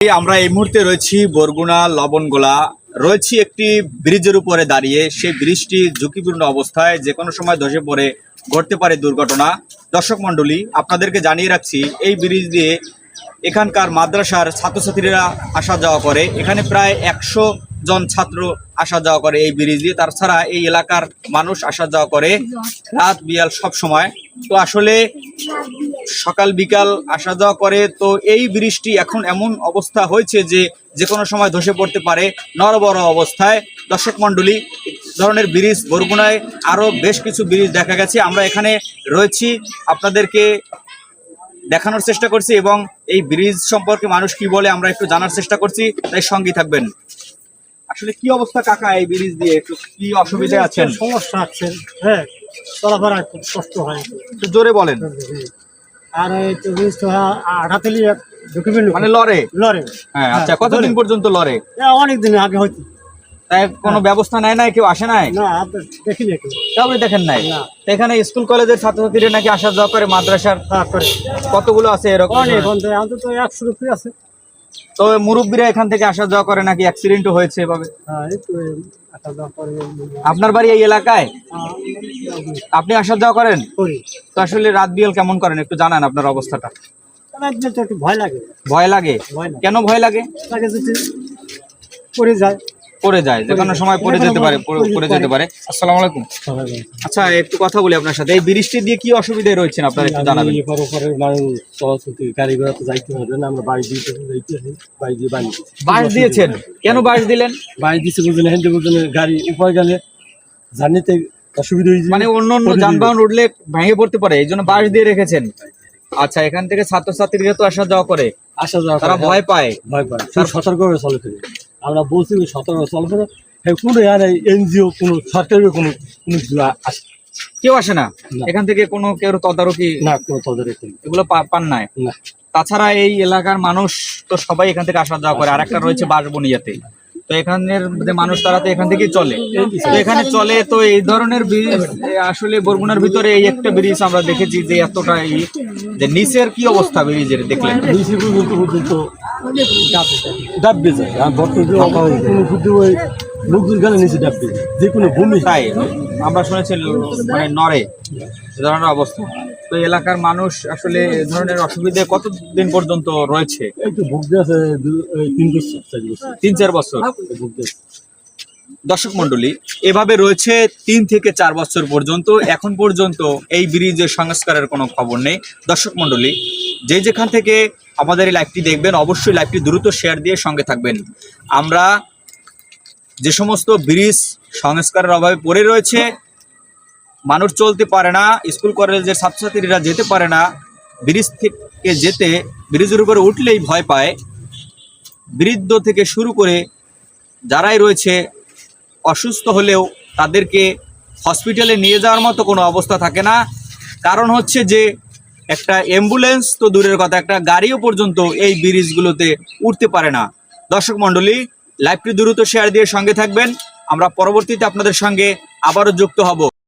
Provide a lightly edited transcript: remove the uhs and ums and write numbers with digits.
আমরা এই মুহূর্তে রয়েছি বরগুনা লবণগোলা রয়েছি একটি ব্রিজের উপরে দাঁড়িয়ে। সেই ব্রিজটি ঝুঁকিপূর্ণ অবস্থায়, যে কোনো সময় ধসে পড়ে ঘটতে পারে দুর্ঘটনা। দর্শক মণ্ডলী, আপনাদেরকে জানিয়ে রাখছি, এই ব্রিজ দিয়ে এখানকার মাদ্রাসার ছাত্রছাত্রীরা আসা যাওয়া করে। এখানে প্রায় 100 জন ছাত্র আসা যাওয়া করে এই ব্রিজ দিয়ে। তাছাড়া এই এলাকার মানুষ আসা যাওয়া করে রাত বিয়াল সব সময়। তো আসলে সকাল বিকাল আসা যাওয়া করে। তো এই ব্রিজটি এখন এমন অবস্থা হয়েছে যে যে কোনো সময় ধসে পড়তে পারে নড়বড় অবস্থায়। দর্শক মণ্ডলী, ধরনের ব্রিজ বরগুনায় আরো বেশ কিছু ব্রিজ দেখা গেছে। আমরা এখানে রয়েছি, আপনাদেরকে দেখানোর চেষ্টা করছি এবং এই ব্রিজ সম্পর্কে মানুষ কি বলে আমরা একটু জানার চেষ্টা করছি, তাই সঙ্গী থাকবেন। আসলে কি অবস্থা কাকা, এই ব্রিজ দিয়ে একটু কি অসুবিধা আছেন? সমস্যা আছেন, হ্যাঁ, চলাফেরা খুব কষ্ট হয়। একটু জোরে বলেন। আর এই তো ব্রিজ তো আঠাতেলি ডকুমেন্ট মানে লড়ে লড়ে। হ্যাঁ, আচ্ছা, কতদিন পর্যন্ত লড়ে? অনেক দিন আগে হয়তো। তাই কোনো ব্যবস্থা নেয় নাই, কেউ আসে নাই? না, দেখি না কেউ। কাউকে দেখেন নাই? না। তো এখানে স্কুল কলেজের ছাত্রছাত্রীরা নাকি আসা যাওয়া করে মাদ্রাসার? তারপরে কতগুলো আছে এরকম? অনেক অন্তত 100 রুপি আছে। তো মুরব্বীরা এখান থেকে আসা যাওয়া করে, নাকি অ্যাক্সিডেন্টও হয়েছে এভাবে? হ্যাঁ, এই তো আসা যাওয়া করে। আপনার বাড়ি এই এলাকায়? আপনি আসা যাওয়া করেন? করি। তো আসলে রাত বিয়াল কেমন করেন একটু জানান আপনার অবস্থাটা। একদিন তো একটু ভয় লাগে। ভয় লাগে? ভয় লাগে। কেন ভয় লাগে? তাকে যদি পড়ে যায়। পড়ে যায়, যে কোনো সময় পড়ে যেতে পারে, পড়ে যেতে পারে। আসসালামু আলাইকুম। আচ্ছা, একটু কথা বলি আপনার সাথে। এই বৃষ্টি দিয়ে কি অসুবিধায় রয়েছেন আপনারা একটু জানাবেন। গাড়ি ঘোড়া তো যাইতে হবে না, আমরা বাড়ি দিয়ে যাইতেছি, বাড়ি দিয়ে বাড়ি বাস দিয়েছেন? কেন বাস দিলেন? বাড়ি দিচ্ছে বুঝলেন, হেঁটে বুঝলেন গাড়ি উপরে গেলে জার্নিতে অসুবিধা হয়েছে। মানে অন্য অন্য যানবাহন উঠলে ভেঙে পড়তে পারে, এই জন্য বাস দিয়ে রেখেছেন। আচ্ছা, এখান থেকে ছাত্রছাত্রীরা তো আসা যাওয়া করে, আসা যাওয়া তারা ভয় পায়। সতর্কভাবে চলে ফেলে। আমরা বলছি সতর্ক চলে ফেলে। কোনো এনজিও, কোনো সরকারি কোনো আসে, কেউ আসে না এখান থেকে? কোনো কেউ তদারকি না, কোনো তদারকি এগুলো পান নাই? না। তাছাড়া এই এলাকার মানুষ তো সবাই এখান থেকে আসা যাওয়া করে। আর একটা রয়েছে বাঁশবনিয়াতে, তো এখানের যে মানুষ তারা তো এখান থেকেই চলে। তো এখানে চলে, তো এই ধরনের ব্রিজ আসলে বরগুনার ভিতরে এই একটা ব্রিজ আমরা দেখেছি যে এতটা যে নিচের কি অবস্থা ব্রিজের দেখলেন? নিচে পর্যন্ত ডাববে যায়। আর বর্তমানে কোনো বুদ্ধি ওই লোকজন গেলে নিচে ডাববে, যে কোনো ভূমি। তাই আমরা শুনেছি মানে নড়ে, এ ধরনের অবস্থা। তো এলাকার মানুষ আসলে এ ধরনের অসুবিধা কতদিন পর্যন্ত রয়েছে? একটু ভুগতে আছে 3-4 বছর ভুগতে। দর্শক মন্ডলী, এভাবে রয়েছে 3 থেকে 4 বছর পর্যন্ত। এখন পর্যন্ত এই ব্রিজের সংস্কারের কোনো খবর নেই। দর্শক মন্ডলী, যে যেখান থেকে আমাদের এই লাইভটি দেখবেন, অবশ্যই লাইভটি দ্রুত শেয়ার দিয়ে সঙ্গে থাকবেন। আমরা যে সমস্ত ব্রিজ সংস্কারের অভাবে পড়ে রয়েছে, মানুষ চলতে পারে না, স্কুল কলেজের ছাত্রছাত্রীরা যেতে পারে না, ব্রিজ থেকে যেতে ব্রিজের উপরে উঠলেই ভয় পায়। বৃদ্ধ থেকে শুরু করে যারাই রয়েছে অসুস্থ হলেও তাদেরকে হসপিটালে নিয়ে যাওয়ার মতো কোনো অবস্থা থাকে না। কারণ হচ্ছে যে একটা অ্যাম্বুলেন্স তো দূরের কথা, একটা গাড়িও পর্যন্ত এই ব্রিজগুলোতে উঠতে পারে না। দর্শক মণ্ডলী, লাইভটি দ্রুত শেয়ার দিয়ে সঙ্গে থাকবেন। আমরা পরবর্তীতে আপনাদের সঙ্গে আবারও যুক্ত হব।